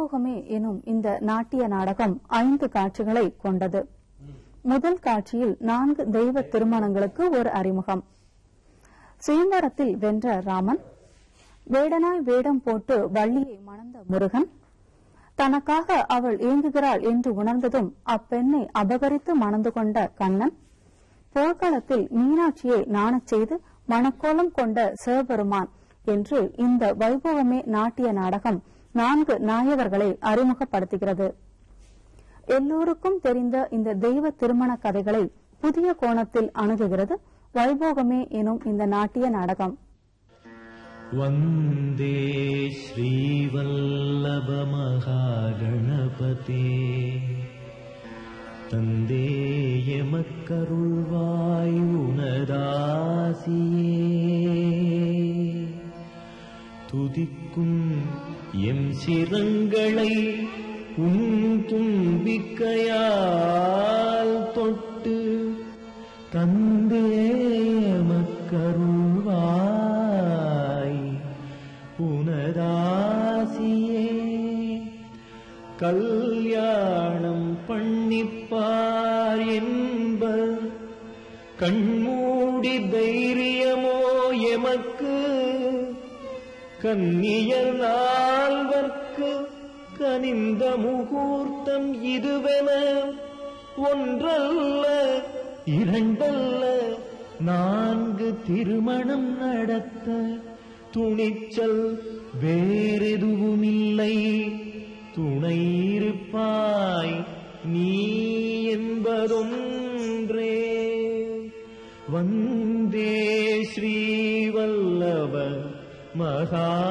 வைபோகமே எனும் இந்த நாட்டிய நாடகம் 5 காட்சிகளை கொண்டது. முதல் காட்சியில் 4 தெய்வ திருமணங்களுக்கு ஒரு அறிமுகம். சுயம்பரத்தில் வென்ற ராமன், வேடனாய் வேடம் போட்டு வள்ளியை மணந்த முருகன், தனக்காக அவள் ஏங்குகிறாள் என்று உணர்ந்ததும் அப்பெண்ணை அபகரித்து மணந்து கொண்ட கண்ணன், போர்க்களத்தில் மீனாட்சியை நாணச் செய்து மணக்கோலம் கொண்ட சிவபெருமான் என்று இந்த வைபவமே நாட்டிய நாடகம் 4 நாயகர்களை அறிமுகப்படுத்துகிறது. எல்லோருக்கும் தெரிந்த இந்த தெய்வ திருமண கதைகளை புதிய கோணத்தில் அணுகுகிறது வைபோகமே எனும் இந்த நாட்டிய நாடகம். வந்தே ஸ்ரீவல்லப மகாகணபதே தந்தேய மக்கருள்வாய் உனதாசியே துதிக்கும் எம் சிரங்களை உன் தும்பிக்கையால் தொட்டு தந்தேய மக்கருள்வாய் உனதாசியே கல்யாணம் பண்ணிப்பார் என்பர் கண்மூடி தைரியமோ எமக்கு கன்னியர் நால்வர்க்கு கனிந்த முகூர்த்தம் இதுவென ஒன்றல்ல இரண்டல்ல 4 திருமணம் நடத்த துணிச்சல் வேறெதுவுமில்லை. துணை இருப்பாய் நீ என்பதொன்றே. வந்தே ஸ்ரீவல்லப மகாகணபதே.